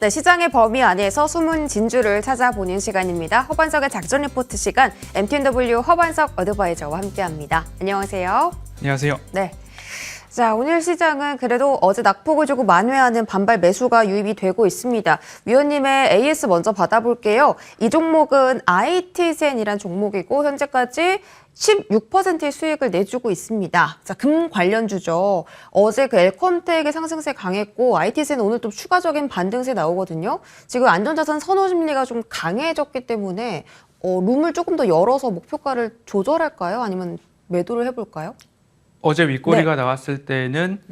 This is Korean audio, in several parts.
네, 시장의 범위 안에서 숨은 진주를 찾아보는 시간입니다. 허반석의 작전 리포트 시간, MTNW 허반석 어드바이저와 함께합니다. 안녕하세요. 안녕하세요. 네. 자, 오늘 시장은 그래도 어제 낙폭을 주고 만회하는 반발 매수가 유입이 되고 있습니다. 위원님의 AS 먼저 받아볼게요. 이 종목은 ITzen이란 종목이고 현재까지 16%의 수익을 내주고 있습니다. 자, 금 관련주죠. 어제 그 엘컴텍의 상승세 강했고 ITzen 오늘 또 추가적인 반등세 나오거든요. 지금 안전자산 선호 심리가 좀 강해졌기 때문에 룸을 조금 더 열어서 목표가를 조절할까요? 아니면 매도를 해볼까요? 어제 윗꼬리가 네. 나왔을 때는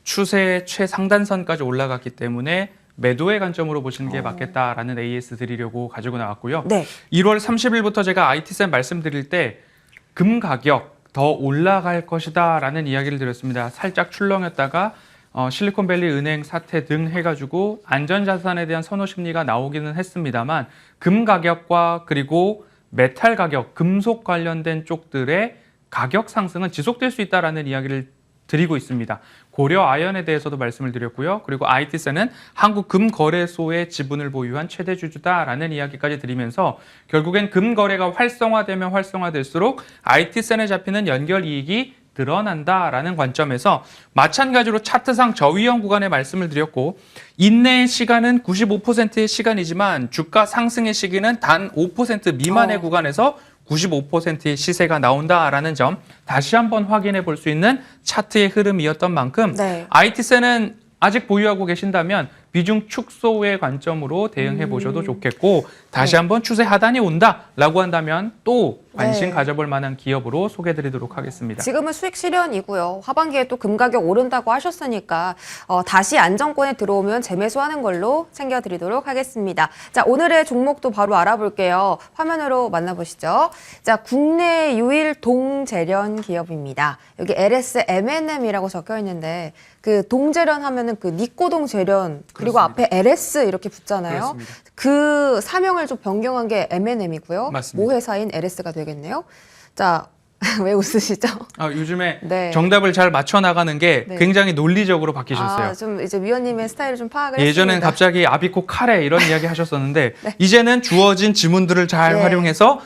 추세 최상단선까지 올라갔기 때문에 매도의 관점으로 보시는 게 맞겠다라는 AS 드리려고 가지고 나왔고요. 네. 1월 30일부터 제가 ITzen 말씀드릴 때 금 가격 더 올라갈 것이다 라는 이야기를 드렸습니다. 살짝 출렁였다가 실리콘밸리 은행 사태 등 해가지고 안전자산에 대한 선호 심리가 나오기는 했습니다만 금 가격과 그리고 메탈 가격, 금속 관련된 쪽들의 가격 상승은 지속될 수 있다라는 이야기를 드리고 있습니다. 고려 아연에 대해서도 말씀을 드렸고요. 그리고 ITzen은 한국금거래소의 지분을 보유한 최대 주주다라는 이야기까지 드리면서 결국엔 금거래가 활성화되면 활성화될수록 ITzen에 잡히는 연결 이익이 늘어난다라는 관점에서 마찬가지로 차트상 저위험 구간에 말씀을 드렸고 인내의 시간은 95%의 시간이지만 주가 상승의 시기는 단 5% 미만의 구간에서 95%의 시세가 나온다라는 점 다시 한번 확인해 볼 수 있는 차트의 흐름이었던 만큼 네. ITzen은 아직 보유하고 계신다면 비중 축소의 관점으로 대응해 보셔도 좋겠고 다시 한번 추세 하단이 온다라고 한다면 또 관심 가져볼 만한 기업으로 소개해드리도록 하겠습니다. 지금은 수익 실현이고요. 하반기에 또 금 가격 오른다고 하셨으니까 다시 안정권에 들어오면 재매수하는 걸로 챙겨드리도록 하겠습니다. 자, 오늘의 종목도 바로 알아볼게요. 화면으로 만나보시죠. 자, 국내 유일 동재련 기업입니다. 여기 LS M&M이라고 적혀 있는데 그 동재련 하면은 그 니꼬동 재련 그리고 그렇습니다. 앞에 LS 이렇게 붙잖아요. 그렇습니다. 그 사명을 좀 변경한 게 M&M이고요. 맞습니다. 모 회사인 LS가 되겠네요. 자, 왜 웃으시죠? 요즘에 네. 정답을 잘 맞춰 나가는 게 네. 굉장히 논리적으로 바뀌셨어요. 좀 이제 위원님의 스타일을 좀 파악을 예전엔 했습니다. 갑자기 아비코 카레 이런 이야기 하셨었는데 네. 이제는 주어진 지문들을 잘 네. 활용해서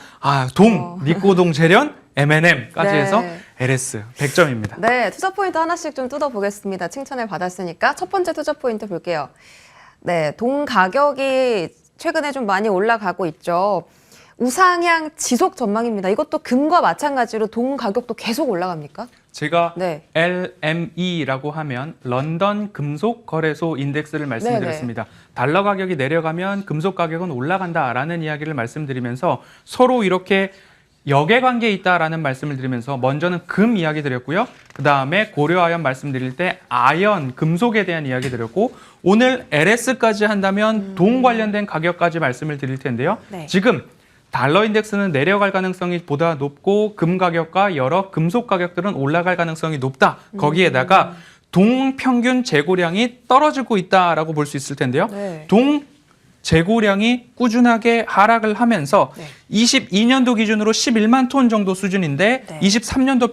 니꼬동 재련, M&M까지 네. 해서 LS 100점입니다. 네, 투자 포인트 하나씩 좀 뜯어보겠습니다. 칭찬을 받았으니까 첫 번째 투자 포인트 볼게요. 네, 동 가격이 최근에 좀 많이 올라가고 있죠. 우상향 지속 전망입니다. 이것도 금과 마찬가지로 동 가격도 계속 올라갑니까? 제가 네. LME라고 하면 런던 금속 거래소 인덱스를 말씀드렸습니다. 네네. 달러 가격이 내려가면 금속 가격은 올라간다라는 이야기를 말씀드리면서 서로 이렇게 역외관계에 있다라는 말씀을 드리면서 먼저는 금 이야기 드렸고요. 그 다음에 고려아연 말씀드릴 때 아연, 금속에 대한 이야기 드렸고 오늘 LS까지 한다면 동 관련된 가격까지 말씀을 드릴 텐데요. 네. 지금 달러 인덱스는 내려갈 가능성이 보다 높고 금 가격과 여러 금속 가격들은 올라갈 가능성이 높다. 거기에다가 동 평균 재고량이 떨어지고 있다라고 볼 수 있을 텐데요. 네. 동 재고량이 꾸준하게 하락을 하면서 네. 22년도 기준으로 11만 톤 정도 수준인데 네. 23년도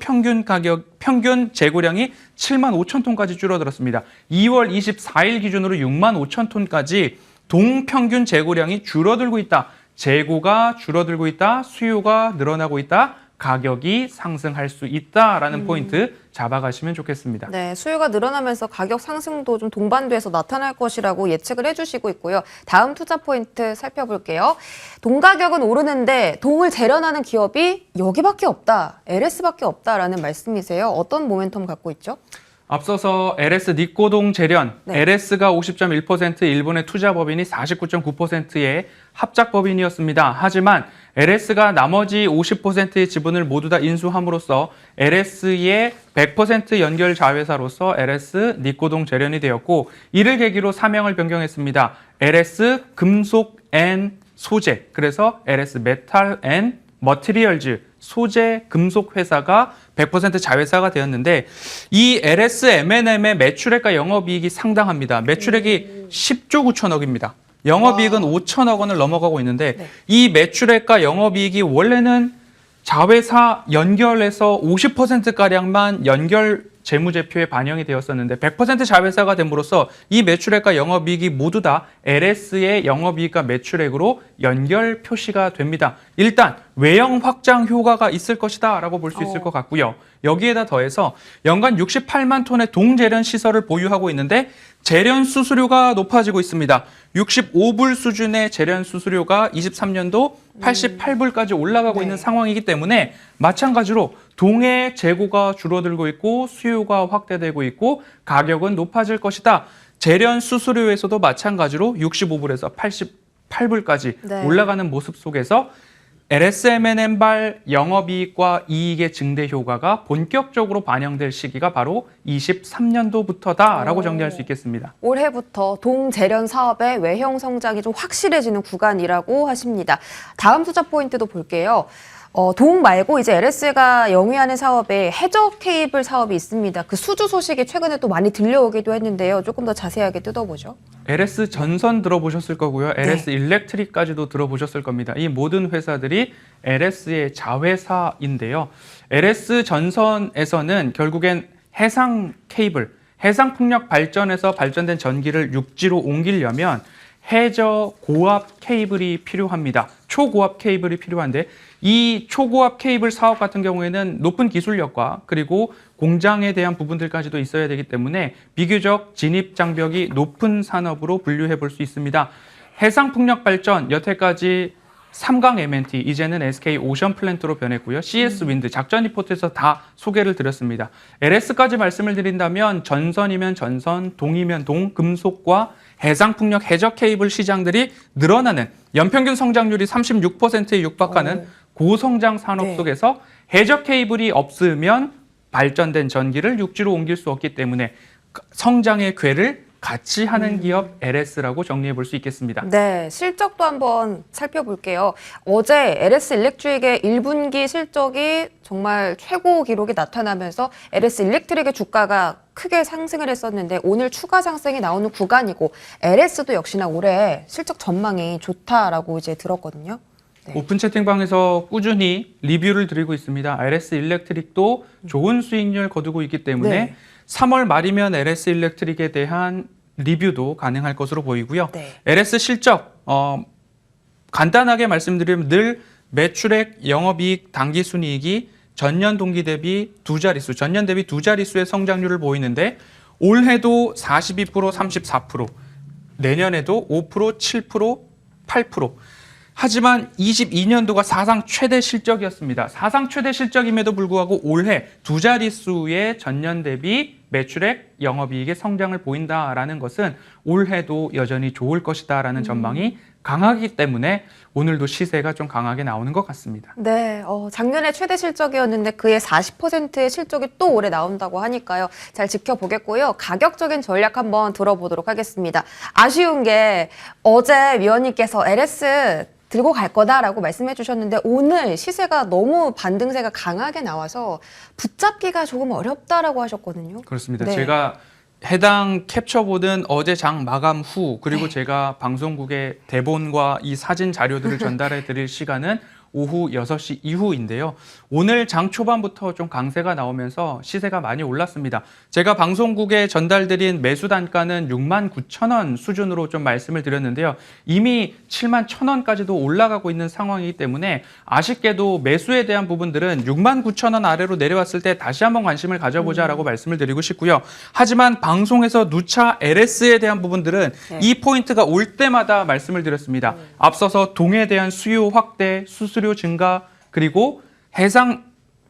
평균 재고량이 7만 5천 톤까지 줄어들었습니다. 2월 24일 기준으로 6만 5천 톤까지 동평균 재고량이 줄어들고 있다. 재고가 줄어들고 있다. 수요가 늘어나고 있다. 가격이 상승할 수 있다라는 포인트 잡아가시면 좋겠습니다. 네, 수요가 늘어나면서 가격 상승도 좀 동반돼서 나타날 것이라고 예측을 해주시고 있고요. 다음 투자 포인트 살펴볼게요. 동 가격은 오르는데 동을 재련하는 기업이 여기밖에 없다, LS밖에 없다라는 말씀이세요. 어떤 모멘텀 갖고 있죠? 앞서서 LS 니꼬동 재련, 네. LS가 50.1%, 일본의 투자법인이 49.9%의 합작법인이었습니다. 하지만 LS가 나머지 50%의 지분을 모두 다 인수함으로써 LS의 100% 연결 자회사로서 LS 니꼬동 재련이 되었고 이를 계기로 사명을 변경했습니다. LS 금속 앤 소재, 그래서 LS 메탈 앤 머티리얼즈 소재 금속 회사가 100% 자회사가 되었는데 이 LS M&M의 매출액과 영업이익이 상당합니다. 매출액이 10조 9천억입니다. 영업이익은 5천억 원을 넘어가고 있는데 네. 이 매출액과 영업이익이 원래는 자회사 연결해서 50%가량만 연결 재무제표에 반영이 되었었는데 100% 자회사가 됨으로써 이 매출액과 영업이익이 모두 다 LS의 영업이익과 매출액으로 연결 표시가 됩니다. 일단 외형 확장 효과가 있을 것이다 라고 볼 수 있을 것 같고요. 여기에다 더해서 연간 68만 톤의 동제련 시설을 보유하고 있는데 제련 수수료가 높아지고 있습니다. 65불 수준의 제련 수수료가 23년도 88불까지 올라가고 있는 상황이기 때문에 마찬가지로 동해 재고가 줄어들고 있고 수요가 확대되고 있고 가격은 높아질 것이다. 제련 수수료에서도 마찬가지로 65불에서 88불까지 올라가는 모습 속에서 LSMN발 영업이익과 이익의 증대 효과가 본격적으로 반영될 시기가 바로 23년도부터다라고 정리할 수 있겠습니다. 올해부터 동제련 사업의 외형 성장이 좀 확실해지는 구간이라고 하십니다. 다음 투자 포인트도 볼게요. 동 말고 이제 LS가 영위하는 사업에 해저 케이블 사업이 있습니다. 그 수주 소식이 최근에 또 많이 들려오기도 했는데요. 조금 더 자세하게 뜯어보죠. LS 전선 들어보셨을 거고요. LS 일렉트릭까지도 들어보셨을 겁니다. 이 모든 회사들이 LS의 자회사인데요. LS 전선에서는 결국엔 해상 케이블, 해상 풍력 발전에서 발전된 전기를 육지로 옮기려면 해저 고압 케이블이 필요합니다. 초고압 케이블이 필요한데 이 초고압 케이블 사업 같은 경우에는 높은 기술력과 그리고 공장에 대한 부분들까지도 있어야 되기 때문에 비교적 진입 장벽이 높은 산업으로 분류해 볼 수 있습니다. 해상 풍력 발전 여태까지 삼강 MNT 이제는 SK 오션 플랜트로 변했고요. CS 윈드 작전 리포트에서 다 소개를 드렸습니다. LS까지 말씀을 드린다면 전선이면 전선, 동이면 동, 금속과 해상 풍력 해저 케이블 시장들이 늘어나는 연평균 성장률이 36%에 육박하는 고성장 산업 속에서 해저 케이블이 없으면 발전된 전기를 육지로 옮길 수 없기 때문에 성장의 궤를 같이 하는 기업 LS라고 정리해 볼 수 있겠습니다. 네, 실적도 한번 살펴볼게요. 어제 LS 일렉트릭의 1분기 실적이 정말 최고 기록이 나타나면서 LS 일렉트릭의 주가가 크게 상승을 했었는데 오늘 추가 상승이 나오는 구간이고 LS도 역시나 올해 실적 전망이 좋다라고 이제 들었거든요. 네. 오픈 채팅방에서 꾸준히 리뷰를 드리고 있습니다. LS 일렉트릭도 좋은 수익률 거두고 있기 때문에 3월 말이면 LS 일렉트릭에 대한 리뷰도 가능할 것으로 보이고요. LS 실적 간단하게 말씀드리면 늘 매출액, 영업이익, 당기순이익이 전년 동기 대비 두 자릿수, 전년 대비 두 자릿수의 성장률을 보이는데 올해도 42%, 34%, 내년에도 5%, 7%, 8%. 하지만 22년도가 사상 최대 실적이었습니다. 사상 최대 실적임에도 불구하고 올해 두 자릿수의 전년 대비 매출액, 영업이익의 성장을 보인다라는 것은 올해도 여전히 좋을 것이다라는 전망이 강하기 때문에 오늘도 시세가 좀 강하게 나오는 것 같습니다. 네, 작년에 최대 실적이었는데 그의 40%의 실적이 또 올해 나온다고 하니까요. 잘 지켜보겠고요. 가격적인 전략 한번 들어보도록 하겠습니다. 아쉬운 게 어제 위원님께서 LS 들고 갈 거다라고 말씀해 주셨는데 오늘 시세가 너무 반등세가 강하게 나와서 붙잡기가 조금 어렵다라고 하셨거든요. 그렇습니다. 네. 제가 해당 캡처본은 어제 장 마감 후 그리고 제가 방송국에 대본과 이 사진 자료들을 전달해 드릴 시간은 오후 6시 이후인데요. 오늘 장 초반부터 좀 강세가 나오면서 시세가 많이 올랐습니다. 제가 방송국에 전달드린 매수 단가는 69,000원 수준으로 좀 말씀을 드렸는데요. 이미 71,000원까지도 올라가고 있는 상황이기 때문에 아쉽게도 매수에 대한 부분들은 69,000원 아래로 내려왔을 때 다시 한번 관심을 가져보자라고 말씀을 드리고 싶고요. 하지만 방송에서 누차 LS에 대한 부분들은 이 포인트가 올 때마다 말씀을 드렸습니다. 앞서서 동에 대한 수요 확대, 수수료 증가, 그리고 해상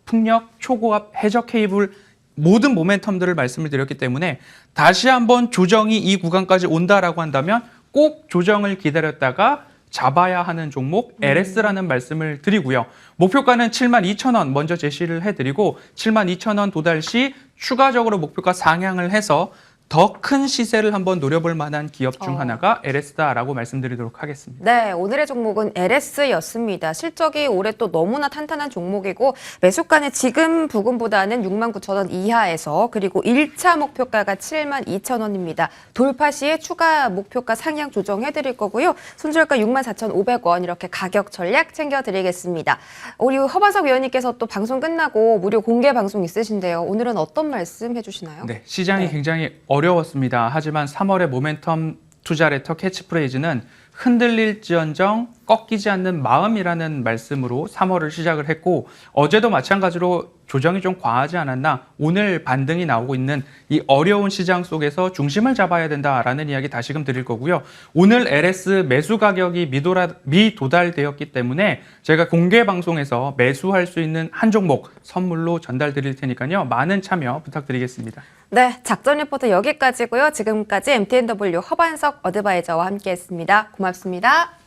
풍력, 초고압, 해저 케이블 모든 모멘텀들을 말씀을 드렸기 때문에 다시 한번 조정이 이 구간까지 온다라고 한다면 꼭 조정을 기다렸다가 잡아야 하는 종목 LS라는 말씀을 드리고요. 목표가는 72,000원 먼저 제시를 해드리고 72,000원 도달 시 추가적으로 목표가 상향을 해서 더 큰 시세를 한번 노려볼 만한 기업 중 어. 하나가 LS다라고 말씀드리도록 하겠습니다. 네, 오늘의 종목은 LS였습니다. 실적이 올해 또 너무나 탄탄한 종목이고 매수가는 지금 부근보다는 69,000원 이하에서 그리고 1차 목표가가 72,000원입니다. 돌파 시에 추가 목표가 상향 조정해드릴 거고요. 손절가 64,500원 이렇게 가격 전략 챙겨드리겠습니다. 우리 허반석 위원님께서 또 방송 끝나고 무료 공개 방송 있으신데요. 오늘은 어떤 말씀 해주시나요? 네, 시장이 네. 굉장히 어려웠습니다. 하지만 3월의 모멘텀 투자 레터 캐치프레이즈는 흔들릴지언정 꺾이지 않는 마음이라는 말씀으로 3월을 시작을 했고 어제도 마찬가지로 조정이 좀 과하지 않았나 오늘 반등이 나오고 있는 이 어려운 시장 속에서 중심을 잡아야 된다라는 이야기 다시금 드릴 거고요. 오늘 LS 매수 가격이 미도달되었기 때문에 제가 공개 방송에서 매수할 수 있는 한 종목 선물로 전달 드릴 테니까요. 많은 참여 부탁드리겠습니다. 네, 작전 리포트 여기까지고요. 지금까지 MTNW 허반석 어드바이저와 함께했습니다. 고맙습니다.